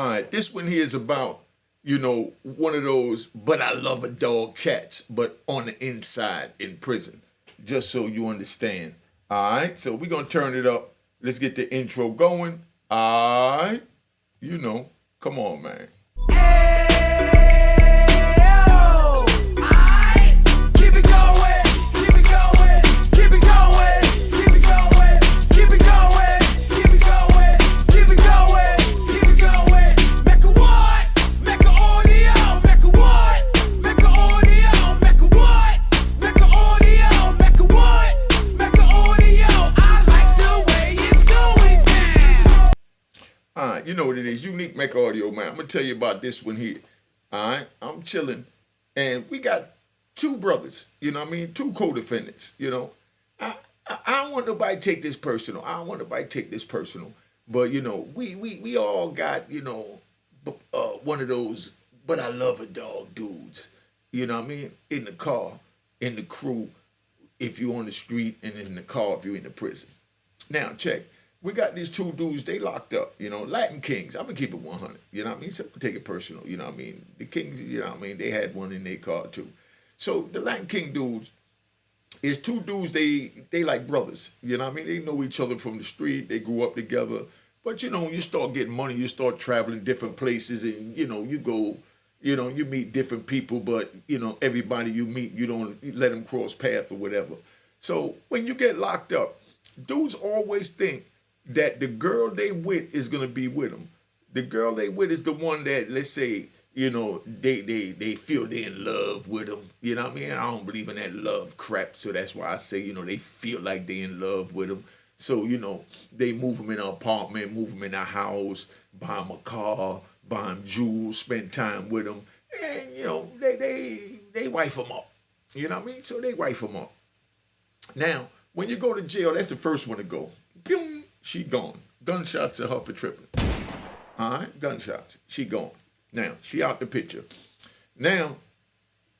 All right, this one here is about, one of those, but I love a dog cats, but on the inside in prison, just so you understand. All right, so we're going to turn it up. Let's get the intro going. All right, you know, come on, man. All right, you know what it is. Unique Mecca Audio, man. I'm going to tell you about this one here. All right, I'm chilling. And we got two brothers, you know what I mean? Two co-defendants, you know. I don't want nobody to take this personal. I don't want nobody to take this personal. But, we all got, one of those, but I love a dog dudes. You know what I mean? In the car, in the crew, if you're on the street, and in the car if you're in the prison. Now, check. We got these two dudes, they locked up, Latin Kings. I'm going to keep it 100, you know what I mean? So I'm take it personal, you know what I mean? The Kings, you know what I mean? They had one in their car too. So the Latin King dudes is two dudes, they like brothers, you know what I mean? They know each other from the street, they grew up together. But, when you start getting money, you start traveling different places and, you go, you meet different people, but, everybody you meet, you don't let them cross paths or whatever. So when you get locked up, dudes always think that the girl they with is gonna be with them. The girl they with is the one that, let's say, they feel they in love with them. You know what I mean? I don't believe in that love crap, so that's why I say, they feel like they in love with them. So, they move them in an apartment, move them in a house, buy them a car, buy them jewels, spend time with them, and, they wife them up. You know what I mean? So they wife them up. Now, when you go to jail, that's the first one to go. Boom, she gone. Gunshots to her for tripping. All right, gunshots. She gone. Now, she out the picture. Now,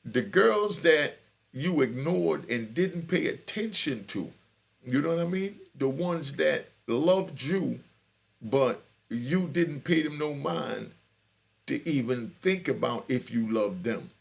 the girls that you ignored and didn't pay attention to, you know what I mean? The ones that loved you, but you didn't pay them no mind to even think about if you loved them.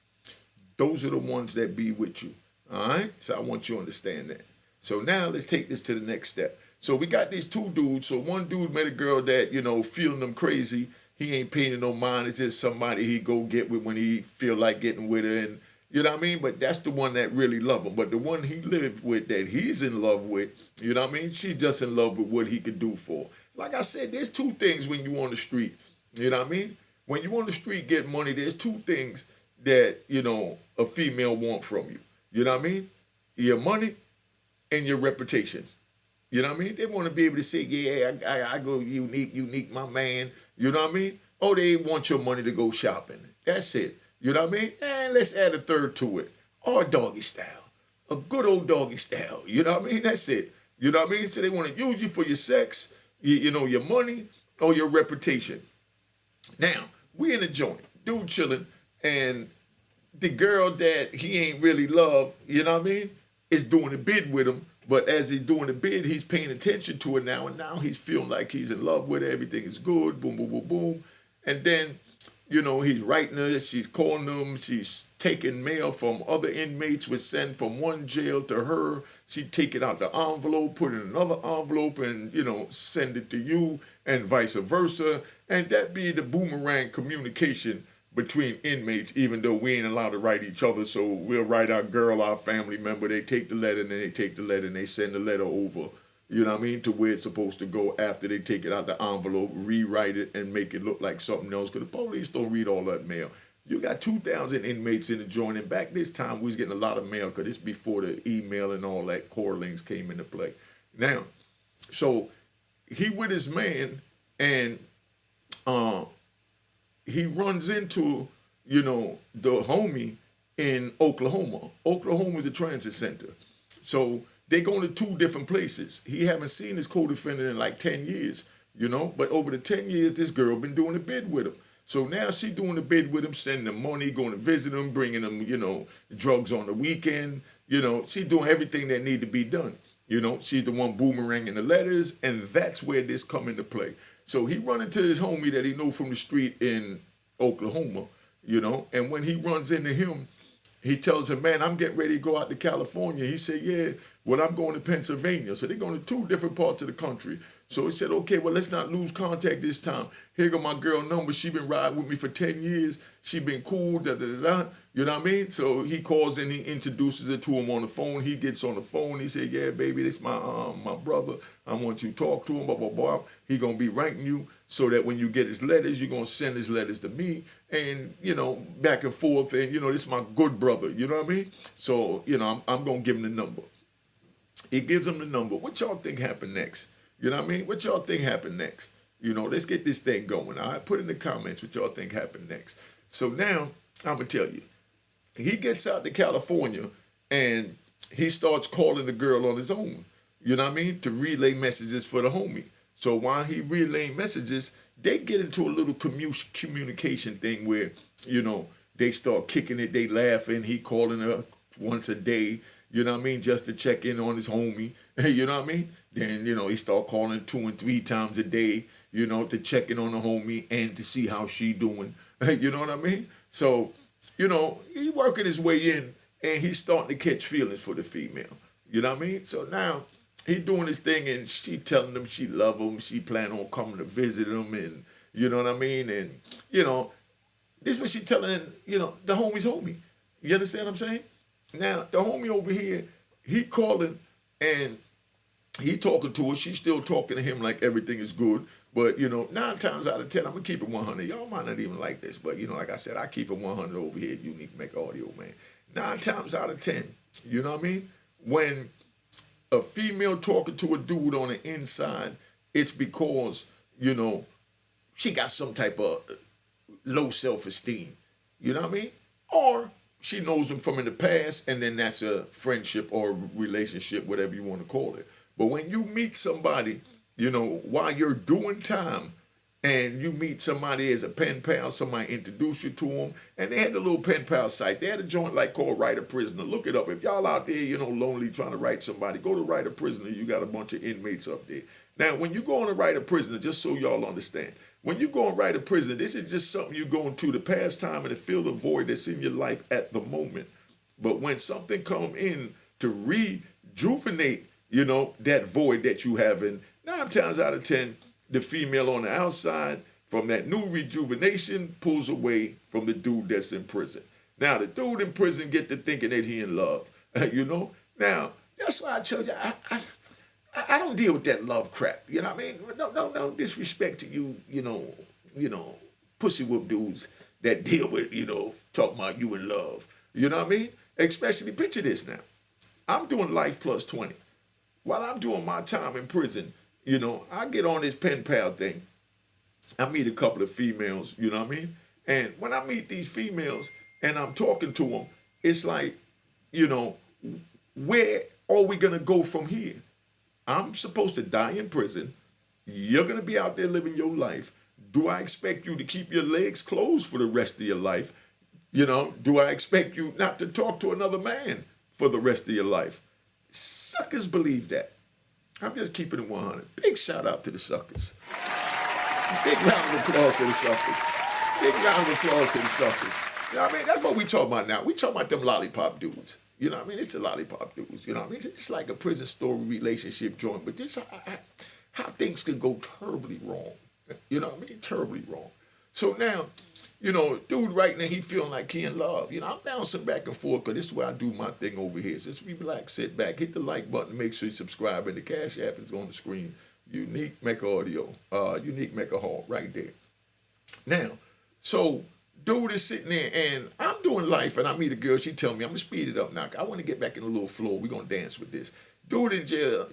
Those are the ones that be with you. All right? So I want you to understand that. So now let's take this to the next step. So we got these two dudes. So one dude met a girl that, feeling them crazy. He ain't paying no mind. It's just somebody he go get with when he feel like getting with her. And you know what I mean? But that's the one that really love him. But the one he lived with that he's in love with, you know what I mean? She's just in love with what he could do for her. Like I said, there's two things when you on the street. You know what I mean? When you on the street getting money, there's two things that, a female want from you. You know what I mean? Your money and your reputation. You know what I mean? They want to be able to say, yeah, I go unique, my man. You know what I mean? Oh, they want your money to go shopping. That's it. You know what I mean? And let's add a third to it. Or doggy style. A good old doggy style. You know what I mean? That's it. You know what I mean? So they want to use you for your sex, your money, or your reputation. Now, we in a joint. Dude chilling. And the girl that he ain't really love, you know what I mean, is doing a bid with him. But as he's doing the bid, he's paying attention to her now. And now he's feeling like he's in love with her. Everything is good. Boom, boom, boom, boom. And then, he's writing her. She's calling him. She's taking mail from other inmates, would send from one jail to her. She'd take it out the envelope, put it in another envelope, and, send it to you, and vice versa. And that be the boomerang communication between inmates, even though we ain't allowed to write each other. So we'll write our girl, our family member. They take the letter, and then they take the letter, and they send the letter over, you know what I mean, to where it's supposed to go after they take it out the envelope, rewrite it, and make it look like something else. Because the police don't read all that mail. You got 2,000 inmates in the joint, and back this time, we was getting a lot of mail, because it's before the email and all that core links came into play. Now, so he with his man, and he runs into, the homie in Oklahoma. Oklahoma is a transit center. So they going to two different places. He haven't seen his co-defendant in like 10 years, But over the 10 years, this girl been doing a bid with him. So now she doing a bid with him, sending him money, going to visit him, bringing him, drugs on the weekend. She doing everything that need to be done. She's the one boomeranging the letters, and that's where this come into play. So he run into his homie that he know from the street in Oklahoma, and when he runs into him, he tells him, man, I'm getting ready to go out to California. He said, yeah, well, I'm going to Pennsylvania. So they're going to two different parts of the country. So he said, okay, well, let's not lose contact this time. Here go my girl number. She been riding with me for 10 years. She been cool, da, da, da, da. You know what I mean? So he calls in, he introduces it to him on the phone. He gets on the phone. He said, yeah, baby, this my brother. I want you to talk to him, blah, blah, blah. He going to be writing you so that when you get his letters, you're going to send his letters to me. And, back and forth. And, this is my good brother. You know what I mean? So, I'm going to give him the number. He gives him the number. What y'all think happened next? You know what I mean? What y'all think happened next? Let's get this thing going. All right, put in the comments what y'all think happened next. So now, I'm going to tell you. He gets out to California and he starts calling the girl on his own. You know what I mean? To relay messages for the homie. So while he relaying messages, they get into a little communication thing where, they start kicking it, they laughing, he calling her once a day, you know what I mean, just to check in on his homie, you know what I mean? Then, he start calling 2 and 3 times a day, to check in on the homie and to see how she doing, you know what I mean? So, he working his way in and he's starting to catch feelings for the female, you know what I mean? So now he doing his thing and she telling him she love him, she plan on coming to visit him and, you know what I mean? And, this is what she telling him, the homie's homie. You understand what I'm saying? Now, the homie over here, he calling and he talking to her. She's still talking to him like everything is good. But, 9 times out of 10, I'm going to keep it 100. Y'all might not even like this. But, like I said, I keep it 100 over here at Unique Mecca Audio, man. 9 times out of 10, you know what I mean? When a female talking to a dude on the inside, it's because, she got some type of low self-esteem. You know what I mean? Or she knows him from in the past, and then that's a friendship or relationship, whatever you want to call it. But when you meet somebody, while you're doing time, and you meet somebody as a pen pal, somebody introduce you to them, and they had the little pen pal site. They had a joint like called Write a Prisoner. Look it up. If y'all out there, lonely trying to write somebody, go to Write a Prisoner. You got a bunch of inmates up there. Now, when you go on to Write a Prisoner, just so y'all understand, when you go and write a prisoner, this is just something you're going to pass time and to fill the void that's in your life at the moment. But when something come in to rejuvenate, that void that you have, and 9 times out of 10, the female on the outside from that new rejuvenation pulls away from the dude that's in prison. Now, the dude in prison get to thinking that he in love, Now, that's why I told you, I don't deal with that love crap. You know what I mean? No disrespect to you, pussy whoop dudes that deal with, talking about you in love. You know what I mean? Especially, picture this now. I'm doing life plus 20. While I'm doing my time in prison, I get on this pen pal thing. I meet a couple of females, you know what I mean? And when I meet these females and I'm talking to them, it's like, where are we going to go from here? I'm supposed to die in prison. You're going to be out there living your life. Do I expect you to keep your legs closed for the rest of your life? Do I expect you not to talk to another man for the rest of your life? Suckers believe that. I'm just keeping it 100. Big shout out to the suckers. Big round of applause to the suckers. Big round of applause to the suckers. You know what I mean? That's what we talking about now. We talking about them lollipop dudes. You know what I mean? It's the lollipop dudes. You know what I mean? It's like a prison story relationship joint, but this how things could go terribly wrong. You know what I mean? Terribly wrong. So now, dude right now, he feeling like he in love. I'm bouncing back and forth because this is where I do my thing over here. So just relax, sit back, hit the like button, make sure you subscribe, and the Cash App is on the screen. Unique Mecca Audio, Unique Mecca Hall, right there. Now, so dude is sitting there, and I'm doing life, and I meet a girl. She tell me, I'm going to speed it up now. I want to get back in a little flow. We're going to dance with this. Dude in jail,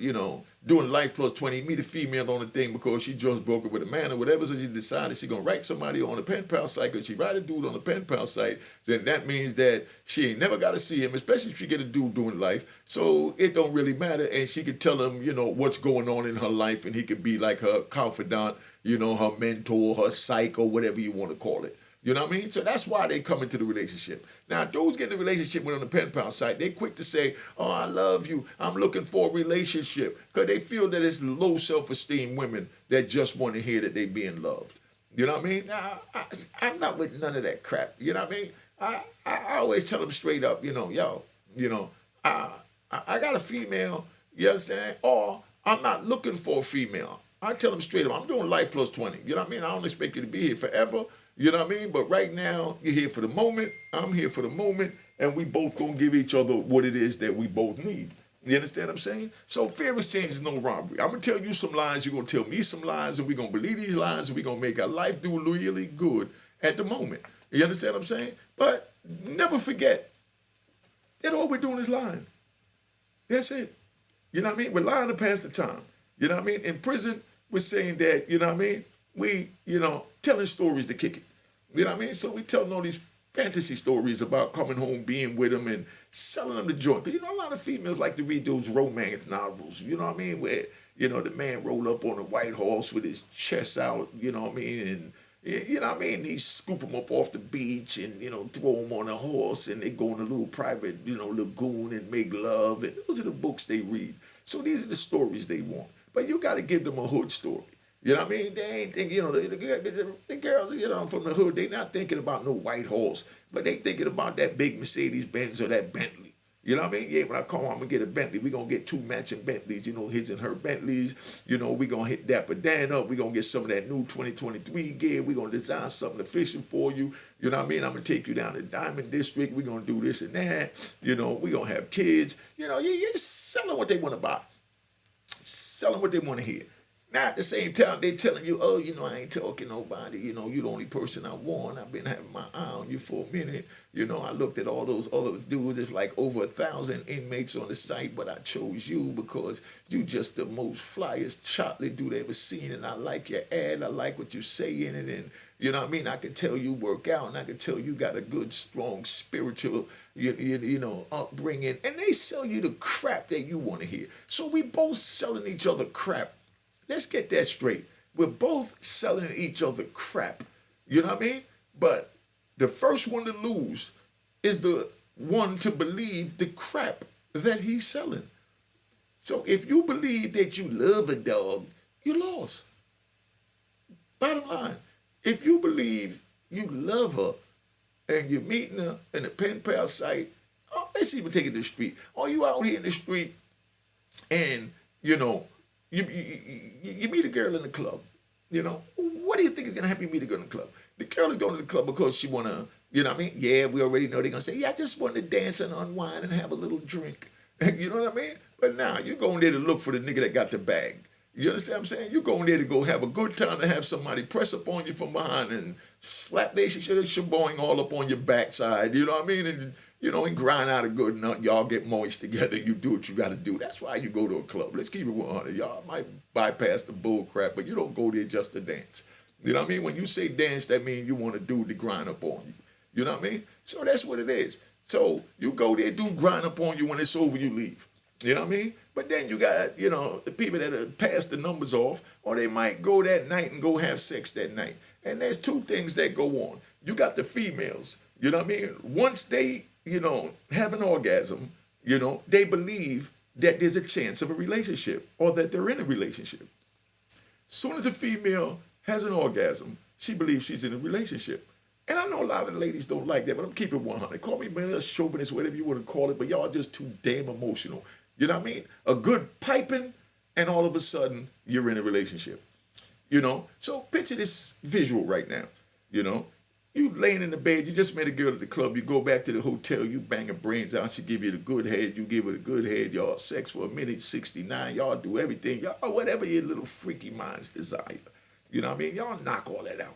doing life plus 20, meet a female on the thing because she just broke up with a man or whatever, so she decided she's going to write somebody on a pen pal site. Because she write a dude on a pen pal site, then that means that she ain't never got to see him, especially if she get a dude doing life. So it don't really matter, and she could tell him, what's going on in her life, and he could be like her confidant, her mentor, her psych, or whatever you want to call it. You know what I mean? So that's why they come into the relationship. Now, those get in a relationship with on the pen pal site, they quick to say, "Oh, I love you. I'm looking for a relationship," because they feel that it's low self-esteem women that just want to hear that they being loved. You know what I mean? Now, I'm not with none of that crap. You know what I mean? I always tell them straight up, yo, you know, I, I got a female, you understand? Or I'm not looking for a female. I tell them straight up, I'm doing life plus 20. You know what I mean? I don't expect you to be here forever. You know what I mean? But right now, you're here for the moment. I'm here for the moment. And we both going to give each other what it is that we both need. You understand what I'm saying? So fear exchange is no robbery. I'm going to tell you some lies. You're going to tell me some lies. And we're going to believe these lies. And we're going to make our life do really good at the moment. You understand what I'm saying? But never forget that all we're doing is lying. That's it. You know what I mean? We're lying to pass the time. You know what I mean? In prison, we're saying that, you know what I mean? We, telling stories to kick it. You know what I mean? So we telling all these fantasy stories about coming home, being with them, and selling them the joint. But, a lot of females like to read those romance novels, you know what I mean? Where, the man roll up on a white horse with his chest out, you know what I mean? And, you know what I mean? They scoop him up off the beach and, throw him on a horse and they go in a little private, lagoon and make love. And those are the books they read. So these are the stories they want. But you got to give them a hood story. You know what I mean? They ain't thinking, the girls, from the hood, they not thinking about no white horse, but they thinking about that big Mercedes Benz or that Bentley. You know what I mean? Yeah, when I come home, I'm going to get a Bentley. We're going to get 2 matching Bentleys, his and her Bentleys. We're going to hit Dapper Dan up. We're going to get some of that new 2023 gear. We're going to design something efficient for you. You know what I mean? I'm going to take you down to Diamond District. We're going to do this and that. We're going to have kids. You're just selling what they want to buy. Selling what they want to hear. Now, at the same time, they telling you, oh, I ain't talking to nobody. You the only person I want. I've been having my eye on you for a minute. I looked at all those other dudes. It's like over 1,000 inmates on the site, but I chose you because you just the most flyest chocolate dude I ever seen. And I like your ad. I like what you say in it. And, you know what I mean? I can tell you work out, and I can tell you got a good, strong spiritual, upbringing. And they sell you the crap that you want to hear. So we both selling each other crap. Let's get that straight. We're both selling each other crap. You know what I mean? But the first one to lose is the one to believe the crap that he's selling. So if you believe that you love a dog, you lost. Bottom line, if you believe you love her and you're meeting her in a pen pal site, let's even take it to the street. Or you out here in the street and, you meet a girl in the club, what do you think is going to happen you meet a girl in the club? The girl is going to the club because she want to, you know what I mean? Yeah, we already know they're going to say, yeah, I just want to dance and unwind and have a little drink. You know what I mean? But now you're going there to look for the nigga that got the bag. You understand what I'm saying? You're going there to go have a good time, to have somebody press up on you from behind and slap their shaboing all up on your backside. You know what I mean? And, and grind out a good nut. Y'all get moist together. You do what you got to do. That's why you go to a club. Let's keep it 100. Y'all might bypass the bull crap, but you don't go there just to dance. You know what I mean? When you say dance, that means you want a dude to grind up on you. You know what I mean? So that's what it is. So you go there, dude grind up on you. When it's over, you leave. You know what I mean? But then you got, the people that pass the numbers off, or they might go that night and go have sex that night. And there's 2 things that go on. You got the females, you know what I mean? Once they, have an orgasm, they believe that there's a chance of a relationship or that they're in a relationship. Soon as a female has an orgasm, she believes she's in a relationship. And I know a lot of the ladies don't like that, but I'm keeping 100. Call me male chauvinist, whatever you want to call it, but y'all just too damn emotional. You know what I mean? A good piping, and all of a sudden, you're in a relationship. So picture this visual right now. You laying in the bed, you just met a girl at the club, you go back to the hotel, you bang her brains out, she give you the good head, you give her the good head, y'all sex for a minute, 69, y'all do everything, y'all whatever your little freaky minds desire. You know what I mean? Y'all knock all that out.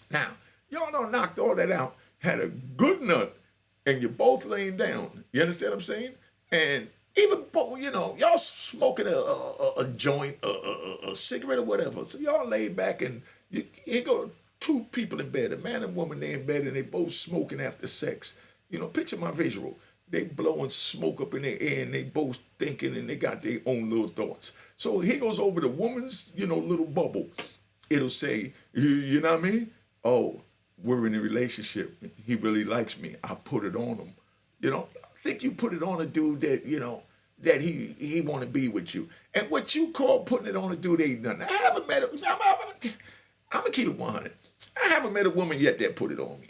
Now, y'all done knocked all that out, had a good nut, and you're both laying down. You understand what I'm saying? And even, y'all smoking a joint, a cigarette or whatever. So y'all lay back and here go 2 people in bed, a man and woman, they in bed and they both smoking after sex. Picture my visual. They blowing smoke up in their air and they both thinking and they got their own little thoughts. So here goes over the woman's, little bubble. It'll say, you know what I mean? Oh, we're in a relationship. He really likes me. I put it on him. I think you put it on a dude that, that he want to be with you. And what you call putting it on a dude ain't nothing. I haven't met I'm going to keep it 100. I haven't met a woman yet that put it on me.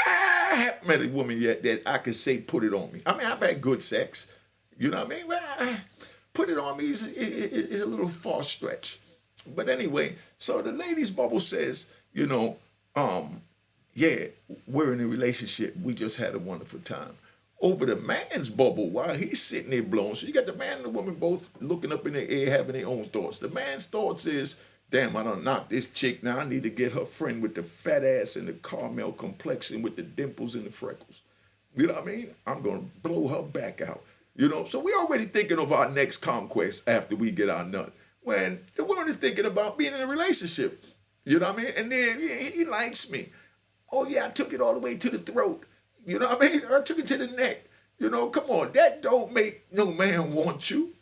I haven't met a woman yet that I could say put it on me. I mean, I've had good sex. You know what I mean? Well, put it on me is a little far stretch. But anyway, so the ladies' bubble says, yeah, we're in a relationship. We just had a wonderful time. Over the man's bubble, while he's sitting there blowing. So you got the man and the woman both looking up in the air, having their own thoughts. The man's thoughts is, damn, I done knocked this chick. Now I need to get her friend with the fat ass and the caramel complexion with the dimples and the freckles. You know what I mean? I'm going to blow her back out. So we already thinking of our next conquest after we get our nut. When the woman is thinking about being in a relationship. You know what I mean? And then he likes me. Oh, yeah, I took it all the way to the throat. You know what I mean? I took it to the neck. Come on. That don't make no man want you.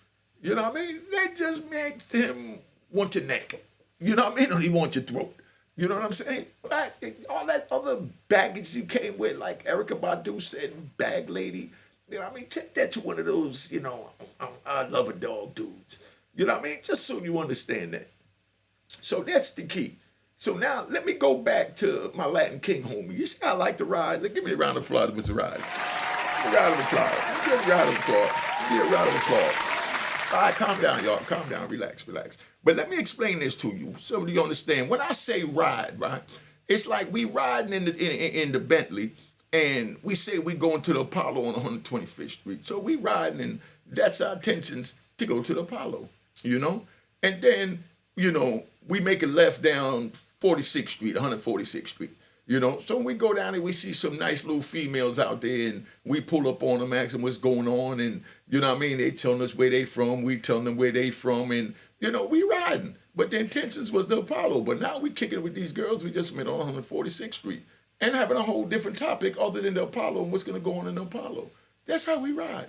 You know what I mean? That just makes him want your neck. You know what I mean? Or he wants your throat. You know what I'm saying? But all that other baggage you came with, like Erykah Badu said, bag lady. You know what I mean? Take that to one of those, I love a dog dudes. You know what I mean? Just so you understand that. So that's the key. So now let me go back to my Latin King homie. You see how I like to ride? Give me a round of applause, Mr. Ride. A round of applause. Give me a round of applause. Give me a round of applause. All right, calm down, y'all. Calm down. Relax. But let me explain this to you so you understand. When I say ride, right, it's like we riding in the Bentley, and we say we going to the Apollo on 125th Street. So we riding, and that's our intentions to go to the Apollo, And then, we make a left down 46th Street, 146th Street. So when we go down there, we see some nice little females out there, and we pull up on them, asking what's going on, and you know what I mean? They telling us where they from, we telling them where they from, and we riding. But the intentions was the Apollo. But now we kicking it with these girls we just met on 146th Street, and having a whole different topic other than the Apollo and what's gonna go on in the Apollo. That's how we ride.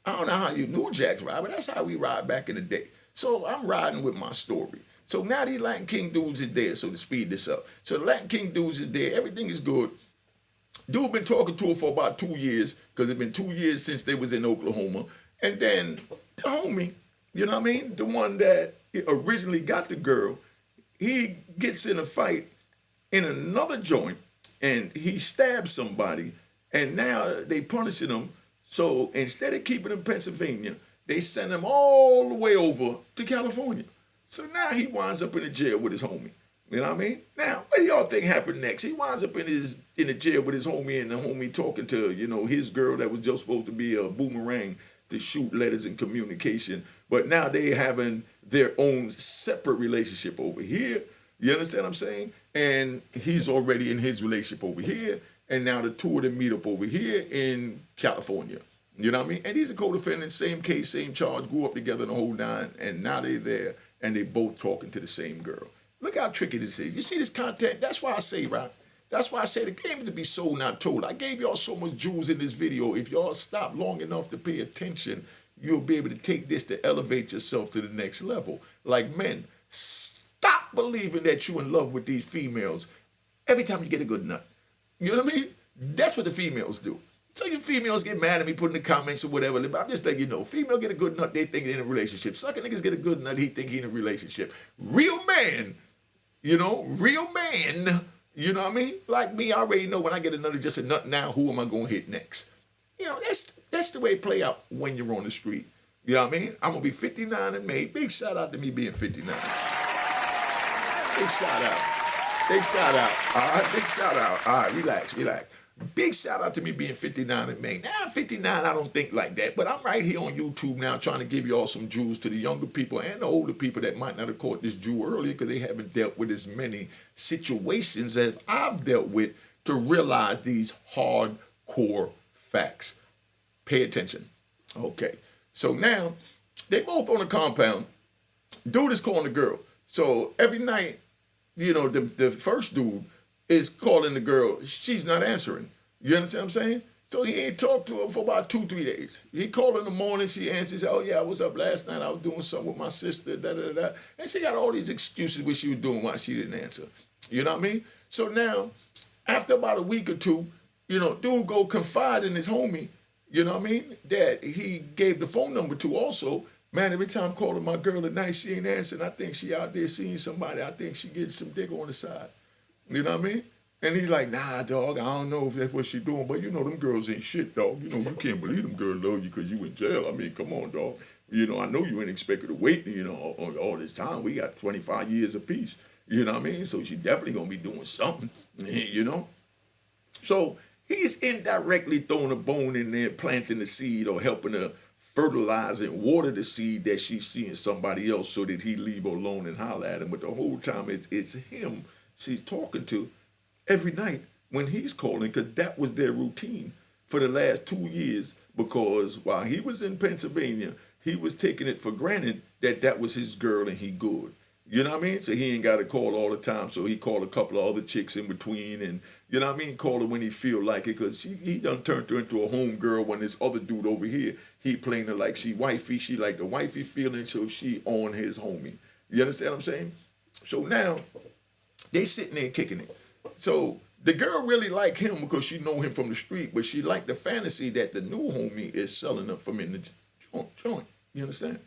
I don't know how you New Jacks ride, but that's how we ride back in the day. So I'm riding with my story. So now these Latin King dudes is there, so to speed this up. So the Latin King dudes is there, everything is good. Dude been talking to her for about 2 years, because it's been 2 years since they was in Oklahoma. And then the homie, you know what I mean? The one that originally got the girl, he gets in a fight in another joint, and he stabs somebody, and now they punishing him. So instead of keeping him in Pennsylvania, they send him all the way over to California. So now he winds up in the jail with his homie. You know what I mean? Now, what do y'all think happened next? He winds up in the jail with his homie, and the homie talking to, his girl that was just supposed to be a boomerang to shoot letters and communication. But now they having their own separate relationship over here. You understand what I'm saying? And he's already in his relationship over here. And now the two of them meet up over here in California. You know what I mean? And these are co-defendants, same case, same charge, grew up together in the whole nine, and now they're there, and they both talking to the same girl. Look how tricky this is. You see this content? That's why I say, right? That's why I say the game is to be sold, not told. I gave y'all so much jewels in this video. If y'all stop long enough to pay attention, you'll be able to take this to elevate yourself to the next level. Like men, stop believing that you're in love with these females every time you get a good nut. You know what I mean? That's what the females do. So you females get mad at me putting the comments or whatever. I'm just letting you know. Female get a good nut, they think they're in a relationship. Sucker niggas get a good nut, he think he in a relationship. Real man, real man, you know what I mean? Like me, I already know when I get another just a nut now, who am I going to hit next? That's the way it play out when you're on the street. You know what I mean? I'm going to be 59 in May. Big shout out to me being 59. Big shout out. Big shout out. All right, big shout out. All right, relax. Big shout out to me being 59 in May. Now, I'm 59, I don't think like that, but I'm right here on YouTube now trying to give y'all some jewels to the younger people and the older people that might not have caught this jewel earlier because they haven't dealt with as many situations as I've dealt with to realize these hardcore facts. Pay attention. Okay, so now they both on the compound. Dude is calling the girl. So every night, the first dude is calling the girl. She's not answering. You understand what I'm saying? So he ain't talked to her for about 2-3 days. He called in the morning. She answers, oh, yeah, I was up last night. I was doing something with my sister, da-da-da-da. And she got all these excuses what she was doing why she didn't answer. You know what I mean? So now After about a week or two, dude go confide in his homie, that he gave the phone number to also. Man, every time I'm calling my girl at night, she ain't answering. I think she out there seeing somebody. I think she getting some dick on the side. You know what I mean? And he's like, nah, dog, I don't know if that's what she doing, but them girls ain't shit, dog. You can't believe them girls love you because you in jail. I mean, come on, dog. I know you ain't expected to wait, all this time. We got 25 years apiece. You know what I mean? So she definitely gonna be doing something, you know? So he's indirectly throwing a bone in there, planting the seed or helping her fertilize and water the seed that she's seeing somebody else so that he leave her alone and holler at him. But the whole time it's him she's talking to every night when he's calling, because that was their routine for the last 2 years, because while he was in Pennsylvania, he was taking it for granted that that was his girl and he good. You know what I mean? So he ain't got to call all the time. So he called a couple of other chicks in between, and you know what I mean? Call her when he feel like it, because he done turned her into a home girl. When this other dude over here, he playing her like she wifey. She like the wifey feeling, so she on his homie. You understand what I'm saying? So now they sitting there kicking it. So the girl really like him because she know him from the street, but she like the fantasy that the new homie is selling her from in the joint. You understand?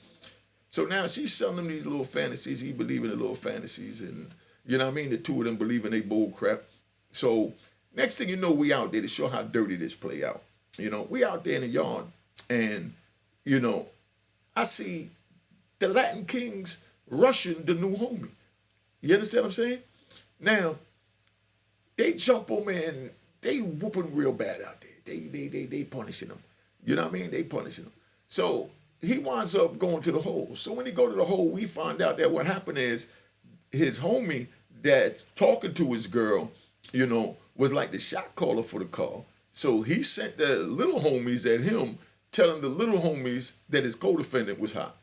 So now she's selling him these little fantasies. He believe in the little fantasies, and you know what I mean? The two of them believe in they bull crap. So next thing you know, we out there to show how dirty this play out. We out there in the yard, and you know, I see the Latin Kings rushing the new homie. You understand what I'm saying? Now, they jump on me and they whooping real bad out there. They punishing them. You know what I mean? They punishing them. So he winds up going to the hole. So when he go to the hole, we find out that what happened is his homie that's talking to his girl, was like the shot caller for the call. So he sent the little homies at him, telling the little homies that his co-defendant was hot.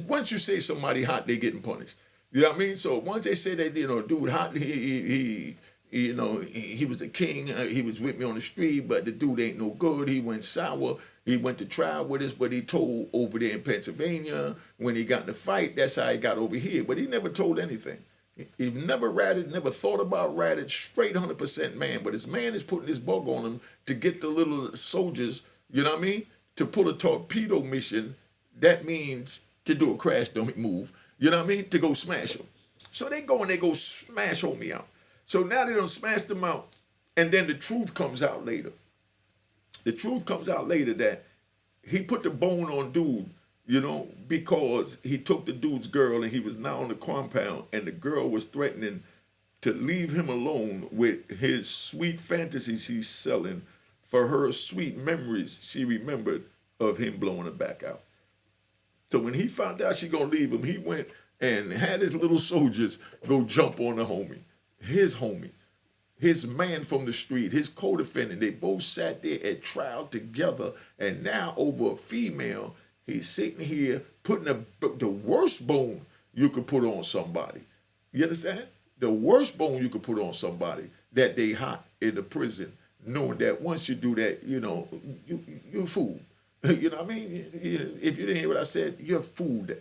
Once you say somebody hot, they getting punished. You know what I mean? So once they say that, dude hot, he was a king. He was with me on the street, but the dude ain't no good. He went sour. He went to trial with us, but he told over there in Pennsylvania when he got in the fight. That's how he got over here. But he never told anything. He never ratted, never thought about ratted. Straight 100% man. But his man is putting this bug on him to get the little soldiers. You know what I mean? To pull a torpedo mission. That means to do a crash dummy move. You know what I mean? To go smash them. So they go and they go smash homie out. So now they done smashed them out. And then the truth comes out later. The truth comes out later that he put the bone on dude, because he took the dude's girl and he was now on the compound, and the girl was threatening to leave him alone with his sweet fantasies he's selling for her sweet memories she remembered of him blowing her back out. So when he found out she gonna leave him, he went and had his little soldiers go jump on the homie, his man from the street, his co-defendant. They both sat there at trial together, and now over a female, he's sitting here putting the worst bone you could put on somebody. You understand? The worst bone you could put on somebody that they hot in the prison, knowing that once you do that, you're fooled. You know what I mean? If you didn't hear what I said, you're fooled.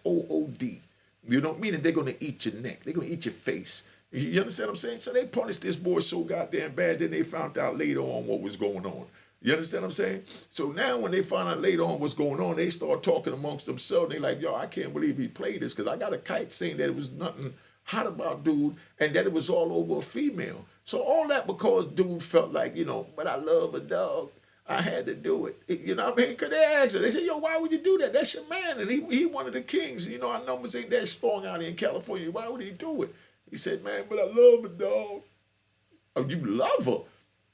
Food. You don't mean that they're going to eat your neck. They're going to eat your face. You understand what I'm saying? So they punished this boy so goddamn bad, then they found out later on what was going on. You understand what I'm saying? So now when they find out later on what's going on, they start talking amongst themselves. They like, yo, I can't believe he played this, because I got a kite saying that it was nothing hot about dude and that it was all over a female. So all that because dude felt like, but I love a dog. I had to do it. You know what I mean? Because they asked her. They said, yo, why would you do that? That's your man. And he one of the kings. Our numbers ain't that strong out here in California. Why would he do it? He said, man, but I love her, dog. Oh, you love her?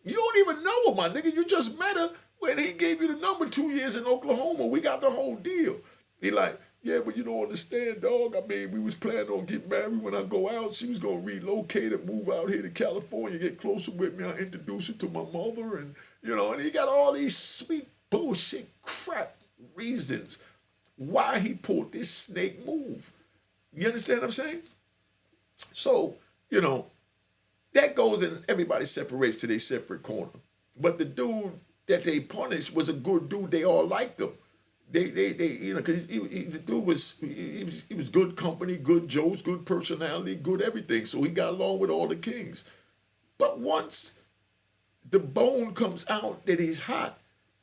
You don't even know her, my nigga. You just met her when he gave you the number 2 years in Oklahoma. We got the whole deal. He like, yeah, but you don't understand, dog. I mean, we was planning on getting married. When I go out, she was going to relocate and move out here to California, get closer with me. I introduce her to my mother. And, and he got all these sweet bullshit crap reasons why he pulled this snake move. You understand what I'm saying? So, that goes and everybody separates to their separate corner. But the dude that they punished was a good dude. They all liked him. They because the dude was good company, good jokes, good personality, good everything. So he got along with all the kings. But once the bone comes out that he's hot,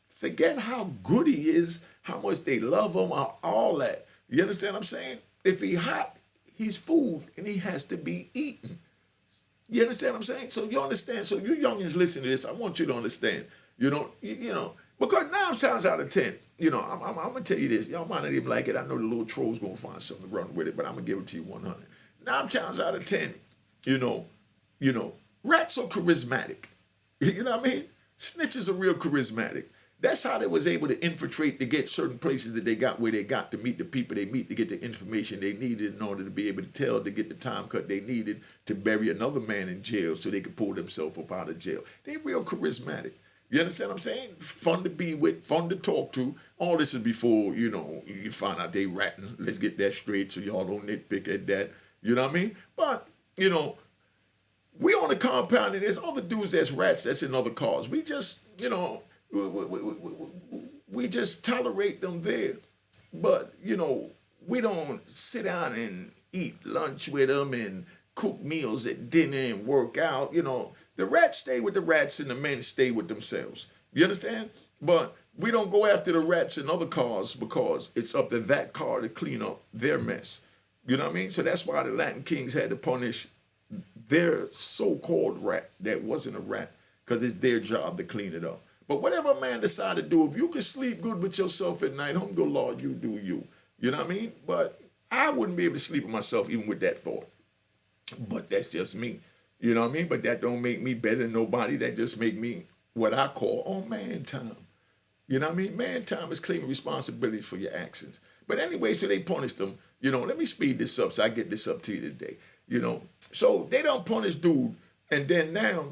forget how good he is, how much they love him, all that. You understand what I'm saying? If he hot, he's food and he has to be eaten. You understand what I'm saying? So you understand. So you youngins listen to this. I want you to understand. Because 9 times out of 10, I'm gonna tell you this. Y'all might not even like it. I know the little troll's gonna find something to run with it, but I'm gonna give it to you 100. 9 times out of 10, you know, rats are charismatic. You know what I mean? Snitches are real charismatic. That's how they was able to infiltrate to get certain places that they got where they got to meet the people they meet to get the information they needed in order to be able to tell, to get the time cut they needed to bury another man in jail so they could pull themselves up out of jail. They real charismatic. You understand what I'm saying? Fun to be with, fun to talk to. All this is before, you find out they ratting. Let's get that straight so y'all don't nitpick at that. You know what I mean? But, we on the compound and there's other dudes that's rats that's in other cars. We just, we just tolerate them there. But, we don't sit down and eat lunch with them and cook meals at dinner and work out. The rats stay with the rats and the men stay with themselves. You understand? But we don't go after the rats in other cars because it's up to that car to clean up their mess. You know what I mean? So that's why the Latin kings had to punish their so-called rat that wasn't a rat because it's their job to clean it up. But whatever a man decide to do, if you can sleep good with yourself at night, good Lord, you do you. You know what I mean? But I wouldn't be able to sleep with myself even with that thought. But that's just me. You know what I mean? But that don't make me better than nobody. That just make me what I call on man time. You know what I mean? Man time is claiming responsibilities for your actions. But anyway, so they punished them. Let me speed this up so I get this up to you today. So they don't punish dude. And then now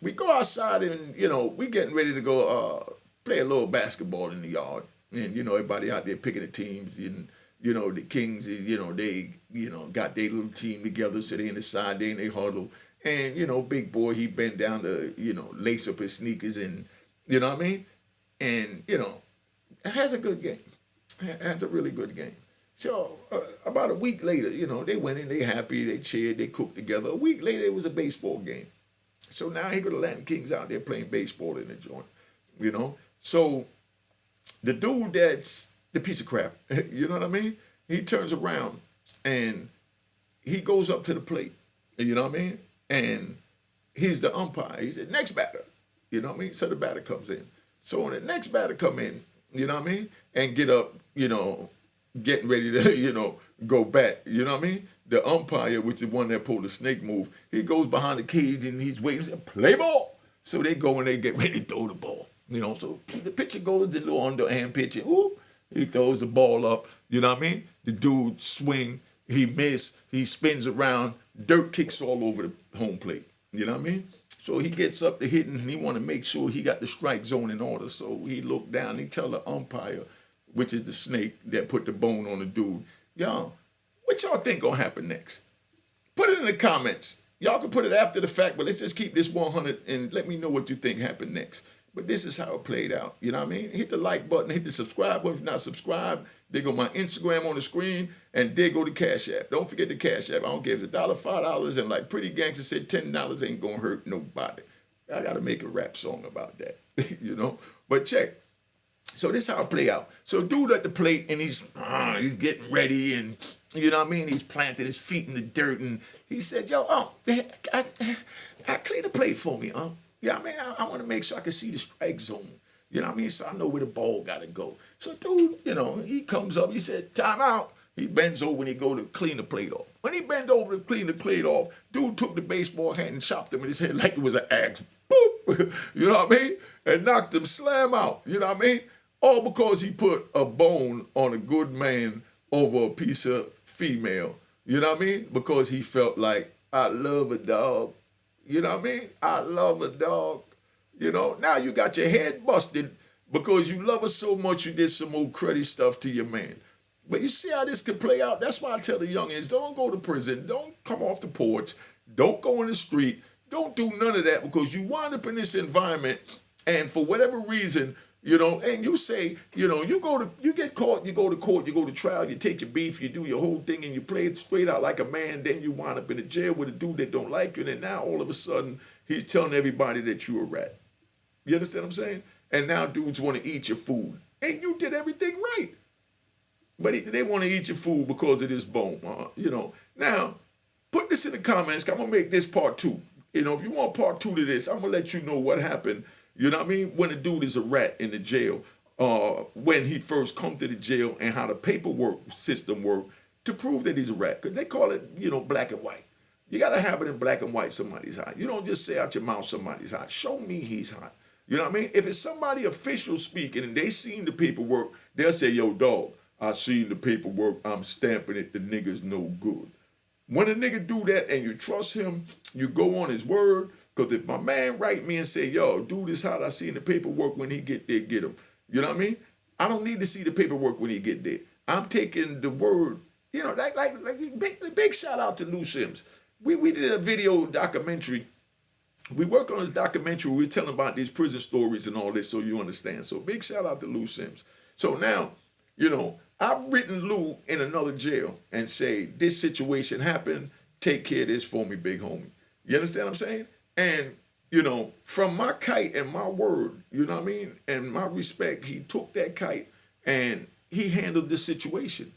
we go outside and, we getting ready to go play a little basketball in the yard. And, everybody out there picking the teams. And, the Kings, they, got their little team together. So they in the side, they in their huddle. And, big boy, he bent down to, lace up his sneakers and, you know what I mean? And, has a good game. Has a really good game. So about a week later, they went in, they happy, they cheered, they cooked together. A week later, it was a baseball game. So now here go the Latin Kings out there playing baseball in the joint, So the dude that's the piece of crap, you know what I mean? He turns around and he goes up to the plate, you know what I mean? And he's the umpire. He said, next batter, you know what I mean? So the batter comes in. So when the next batter come in, you know what I mean? And get up, getting ready to, go bat, you know what I mean? The umpire, which is one that pulled the snake move, he goes behind the cage and he's waiting, says, play ball. So they go and they get ready to throw the ball, So the pitcher goes, the little underhand pitcher, whoop, he throws the ball up, you know what I mean? The dude swing, he miss, he spins around, dirt kicks all over the home plate, you know what I mean? So he gets up to hitting and he want to make sure he got the strike zone in order. So he looked down, he tell the umpire, which is the snake that put the bone on the dude, y'all, what y'all think gonna happen next? Put it in the comments. Y'all can put it after the fact, but let's just keep this 100 and let me know what you think happened next. But this is how it played out. You know what I mean? Hit the like button, hit the subscribe button if you're not subscribed. There go my Instagram on the screen, and there go the Cash App. Don't forget the Cash App. I don't care if it's $1, $5, and like Pretty Gangster said, $10 ain't gonna hurt nobody. I gotta make a rap song about that, But check. So this is how it play out. So dude at the plate, and he's getting ready, and you know what I mean? He's planted his feet in the dirt, and he said, yo, I clean the plate for me, Yeah, I mean, I want to make sure I can see the strike zone. You know what I mean? So I know where the ball got to go. So dude, he comes up, he said, time out. He bends over and he go to clean the plate off. When he bent over to clean the plate off, dude took the baseball hat and chopped him in his head like it was an axe. Boop! You know what I mean? And knocked him slam out. You know what I mean? All because he put a bone on a good man over a piece of female. You know what I mean? Because he felt like, I love a dog. You know what I mean? I love a dog. Now you got your head busted because you love her so much you did some old cruddy stuff to your man. But you see how this could play out? That's why I tell the youngins, don't go to prison. Don't come off the porch. Don't go in the street. Don't do none of that because you wind up in this environment and for whatever reason, And you say, you get caught, you go to court, you go to trial, you take your beef, you do your whole thing, and you play it straight out like a man. Then you wind up in a jail with a dude that don't like you, and then now all of a sudden he's telling everybody that you a rat. You understand what I'm saying? And now dudes want to eat your food, and you did everything right, but they want to eat your food because of this bone. Now put this in the comments. I'm gonna make this part two. If you want part two to this, I'm gonna let you know what happened. You know what I mean? When a dude is a rat in the jail, when he first come to the jail, and how the paperwork system work to prove that he's a rat. Because they call it, black and white. You gotta have it in black and white. Somebody's hot. You don't just say out your mouth somebody's hot. Show me he's hot. You know what I mean? If it's somebody official speaking and they seen the paperwork, they'll say, "Yo, dog, I seen the paperwork. I'm stamping it. The nigga's no good." When a nigga do that and you trust him, you go on his word. Because if my man write me and say, "Yo, dude is hot, I seen the paperwork, when he get there, get him." You know what I mean? I don't need to see the paperwork when he get there. I'm taking the word, big shout out to Lou Sims. We did a video documentary. We work on this documentary. We're telling about these prison stories and all this, so you understand. So big shout out to Lou Sims. So now, I've written Lou in another jail and say, "This situation happened. Take care of this for me, big homie." You understand what I'm saying? And, from my kite and my word, you know what I mean? And my respect, he took that kite and he handled the situation.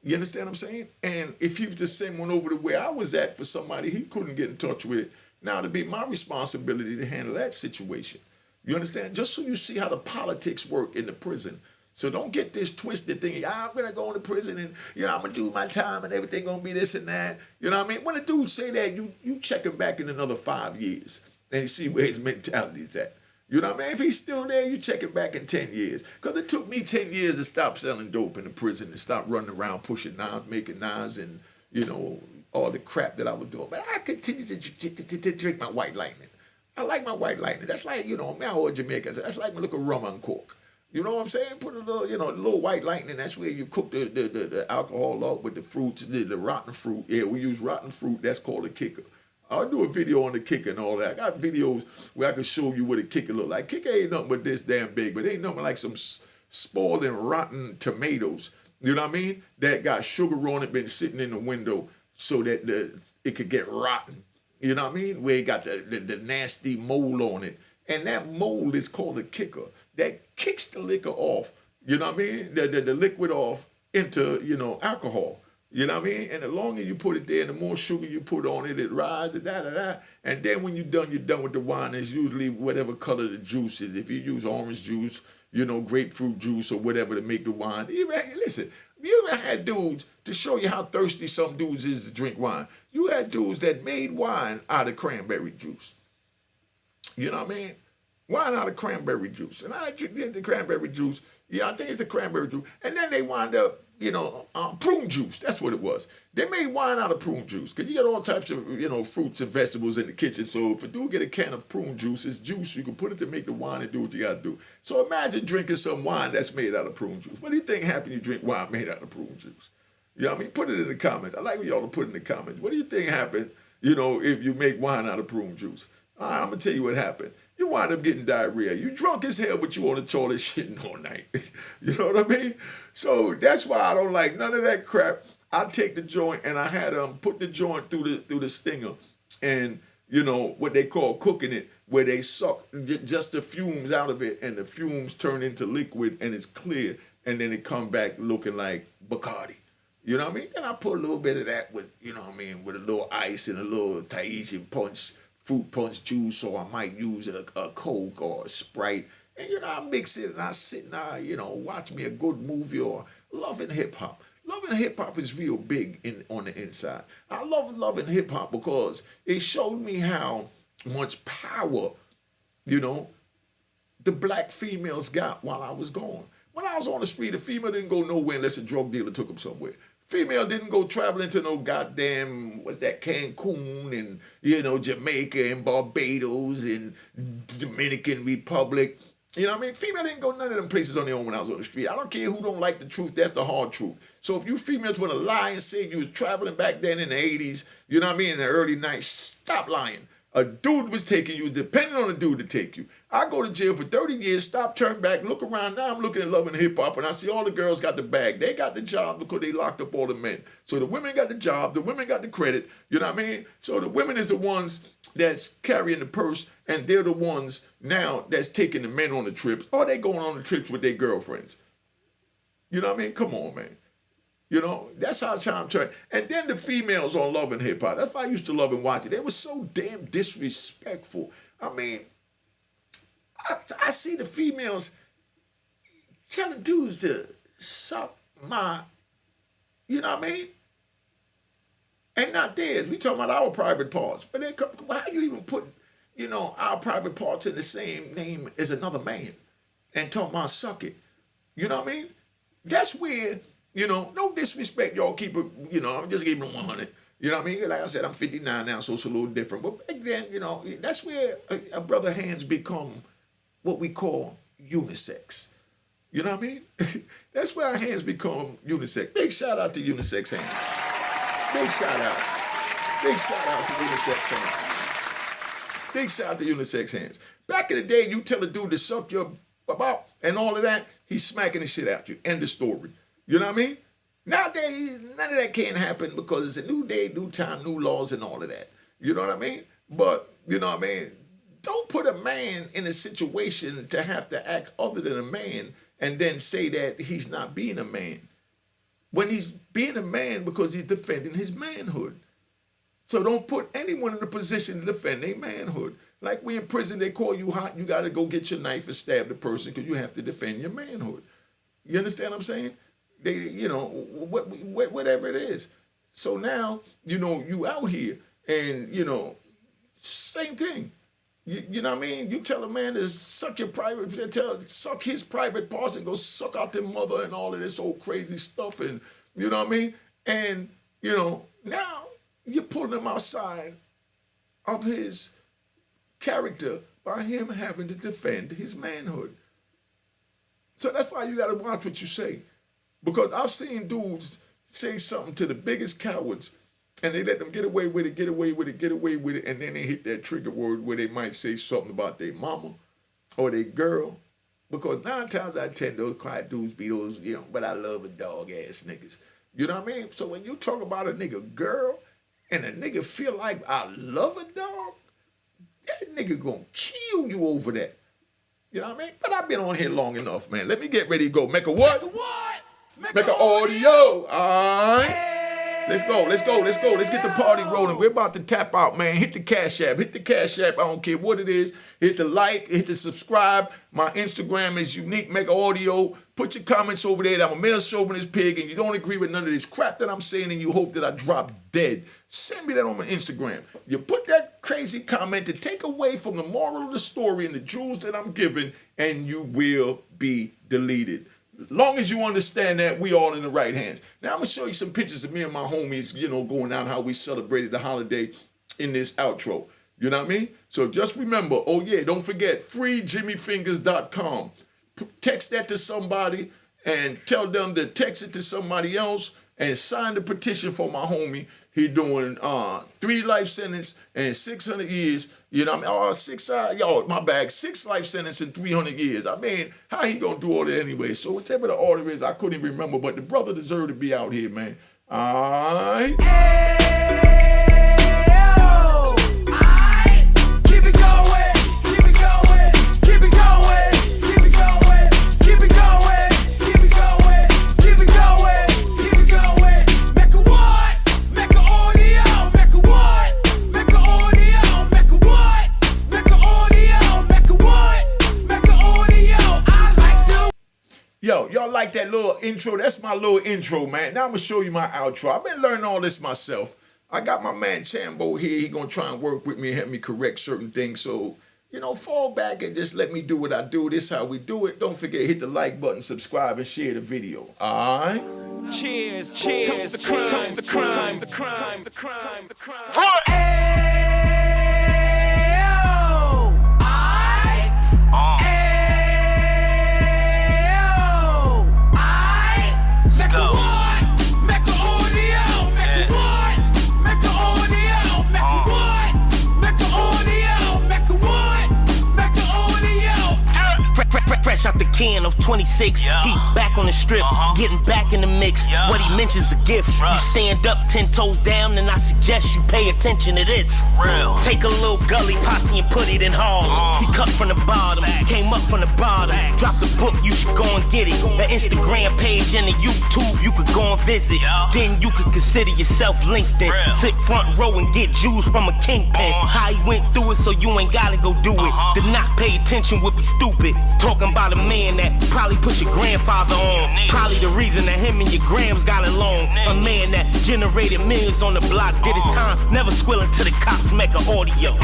You understand what I'm saying? And if he was to send one over to where I was at for somebody he couldn't get in touch with, now it'd be my responsibility to handle that situation. You understand? Just so you see how the politics work in the prison. So don't get this twisted thing. I'm going to go into prison and, I'm going to do my time and everything going to be this and that. You know what I mean? When a dude say that, you check him back in another 5 years and see where his mentality's at. You know what I mean? If he's still there, you check it back in 10 years. Because it took me 10 years to stop selling dope in the prison and stop running around pushing knives, making knives, and, all the crap that I was doing. But I continue to drink my White Lightning. I like my White Lightning. That's like, me, I owe Jamaica. That's like my little rum on cork. You know what I'm saying? Put a little, a little White Lightning. That's where you cook the alcohol up with the fruits, the rotten fruit. Yeah, we use rotten fruit. That's called a kicker. I'll do a video on the kicker and all that. I got videos where I can show you what a kicker look like. Kicker ain't nothing but this damn big, but ain't nothing like some spoiled and rotten tomatoes. You know what I mean? That got sugar on it, been sitting in the window so that it could get rotten. You know what I mean? Where it got the nasty mold on it. And that mold is called a kicker. That kicks the liquor off, you know what I mean? The liquid off into, alcohol. You know what I mean? And the longer you put it there, the more sugar you put on it, it rises, da. And then when you're done with the wine. It's usually whatever color the juice is. If you use orange juice, grapefruit juice or whatever to make the wine. Listen, you ever had dudes, to show you how thirsty some dudes is to drink wine, you had dudes that made wine out of cranberry juice. You know what I mean? Wine out of cranberry juice. And I drink the cranberry juice. Yeah, I think it's the cranberry juice. And then they wind up, prune juice. That's what it was. They made wine out of prune juice. Because you got all types of, fruits and vegetables in the kitchen. So if a dude get a can of prune juice, it's juice. You can put it to make the wine and do what you got to do. So imagine drinking some wine that's made out of prune juice. What do you think happens when you drink wine made out of prune juice? You know what I mean? Put it in the comments. I like when y'all to put in the comments. What do you think happened, if you make wine out of prune juice? All right, I'm going to tell you what happened. You wind up getting diarrhea. You drunk as hell, but you on the toilet shitting all night. You know what I mean? So that's why I don't like none of that crap. I take the joint and I had put the joint through the stinger, and what they call cooking it, where they suck just the fumes out of it, and the fumes turn into liquid and it's clear, and then it come back looking like Bacardi. You know what I mean? Then I put a little bit of that with, with a little ice and a little Tahitian punch. Fruit punch juice, or I might use a Coke or a Sprite. And, I mix it and I sit and I, watch me a good movie or loving hip hop. Loving hip hop is real big on the inside. I love loving hip hop because it showed me how much power, the black females got while I was gone. When I was on the street, a female didn't go nowhere unless a drug dealer took them somewhere. Female didn't go traveling to no goddamn, Cancun and, Jamaica and Barbados and Dominican Republic. You know what I mean? Female didn't go none of them places on their own when I was on the street. I don't care who don't like the truth. That's the hard truth. So if you females want to lie and say you was traveling back then in the 80s, you know what I mean, in the early 90s, stop lying. A dude was taking you, depending on the dude to take you. I go to jail for 30 years, stop, turn back, look around. Now I'm looking at Love and Hip Hop, and I see all the girls got the bag. They got the job because they locked up all the men. So the women got the job, the women got the credit, you know what I mean? So the women is the ones that's carrying the purse, and they're the ones now that's taking the men on the trips, or they going on the trips with their girlfriends. You know what I mean? Come on, man. You know, that's how I'm trying. And then the females on Love and Hip Hop. That's why I used to love and watch it. They were so damn disrespectful. I mean, I see the females telling dudes to suck my, you know what I mean? And not theirs. We talking about our private parts. But how you even put, you know, our private parts in the same name as another man and talking about suck it? You know what I mean? That's where, you know, no disrespect, y'all keep it, you know, I'm just giving them 100. You know what I mean? Like I said, I'm 59 now, so it's a little different. But back then, you know, that's where a brother hands become what we call unisex. You know what I mean? That's where our hands become unisex. Big shout out to unisex hands. Big shout out. Big shout out to unisex hands. Big shout out to unisex hands. Back in the day, you tell a dude to suck your about and all of that, he's smacking the shit out you. End of story. You know what I mean? Nowadays, none of that can't happen because it's a new day, new time, new laws, and all of that. You know what I mean? But, you know what I mean? Don't put a man in a situation to have to act other than a man and then say that he's not being a man. When he's being a man because he's defending his manhood. So don't put anyone in a position to defend their manhood. Like we in prison, they call you hot, you got to go get your knife and stab the person because you have to defend your manhood. You understand what I'm saying? They, you know, whatever it is. So now, you know, you out here and, you know, same thing. You know what I mean? You tell a man to suck suck his private parts and go suck out their mother and all of this old crazy stuff. And, you know what I mean? And, you know, now you're pulling him outside of his character by him having to defend his manhood. So that's why you got to watch what you say. Because I've seen dudes say something to the biggest cowards and they let them get away with it, and then they hit that trigger word where they might say something about their mama or their girl. Because 9 times out of 10, those quiet dudes be those, you know, but I love a dog ass niggas. You know what I mean? So when you talk about a nigga girl and a nigga feel like I love a dog, that nigga gonna kill you over that. You know what I mean? But I've been on here long enough, man. Let me get ready to go. Mecca what? Mecca audio. All right. Let's go. Let's get the party rolling. We're about to tap out, man. Hit the Cash App. I don't care what it is. Hit the like. Hit the subscribe. My Instagram is Unique Mecca Audio. Put your comments over there that I'm a male chauvinist pig and you don't agree with none of this crap that I'm saying and you hope that I drop dead. Send me that on my Instagram. You put that crazy comment to take away from the moral of the story and the jewels that I'm giving and you will be deleted. As long as you understand that, we all in the right hands. Now, I'm going to show you some pictures of me and my homies, you know, going down how we celebrated the holiday in this outro. You know what I mean? So just remember, oh yeah, don't forget, freejimmyfingers.com. Text that to somebody and tell them to text it to somebody else and sign the petition for my homie. He doing 3 life sentences and 600 years. You know what I mean? 6 life sentences and 300 years. I mean, how he gonna do all that anyway? So whatever the order is, I couldn't even remember, but the brother deserved to be out here, man. All right. Yo, y'all like that little intro? That's my little intro, man. Now I'm going to show you my outro. I've been learning all this myself. I got my man Chambo here. He going to try and work with me and help me correct certain things. So, you know, fall back and just let me do what I do. This is how we do it. Don't forget, hit the like button, subscribe, and share the video. All right? Cheers. Toast the crime. Mecca audio. can of 26. He back on the strip, getting back in the mix. What he mentions a gift. You stand up 10 toes down, and I suggest you pay attention to this. Take a little gully posse and put it in Harlem. He cut from the bottom, came up from the bottom. Drop the book, you should go and get it. The Instagram page and the YouTube, you could go and visit. Then you could consider yourself LinkedIn. Sit front row and get Jews from a kingpin. How he went through it, so you ain't gotta go do it. To not pay attention would be stupid. Talking about a man that probably put your grandfather on. Probably the reason that him and your grams got along. A man that generated millions on the block, did his time, never squilling to the cops, Mecca audio.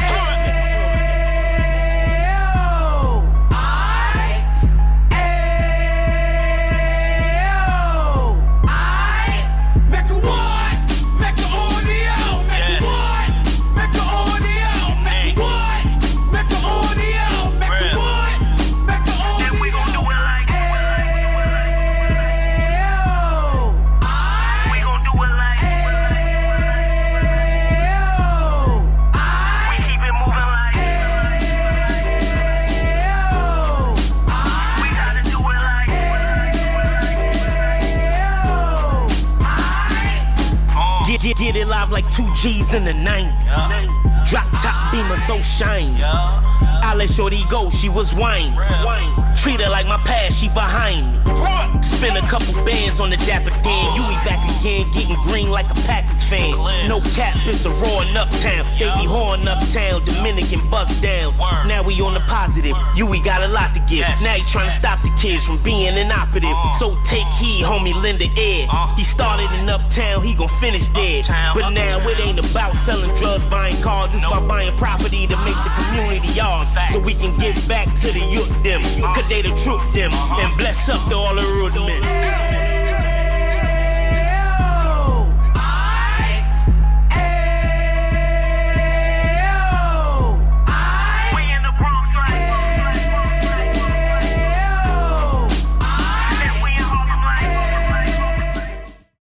Get it live like 2 G's in the 90s. Drop top beamer so shiny. I let shorty go, she was whining. Treat her like my past, she behind me. Spend a couple bands on the Dapper Dan. You be back again, getting green like a Packers fan. No cap, it's a roaring uptown. They be whoring uptown, Dominican bust downs. Now we on the positive, we got a lot to give. Now he trying to stop the kids from being inoperative. So take heed, homie, lend an ear. He started in uptown, he gon' finish dead. But now it ain't about selling drugs, buying cars. It's about buying property to make the community ours. So we can give back to the youth them. Cause they the truth them. And bless up to all the road men.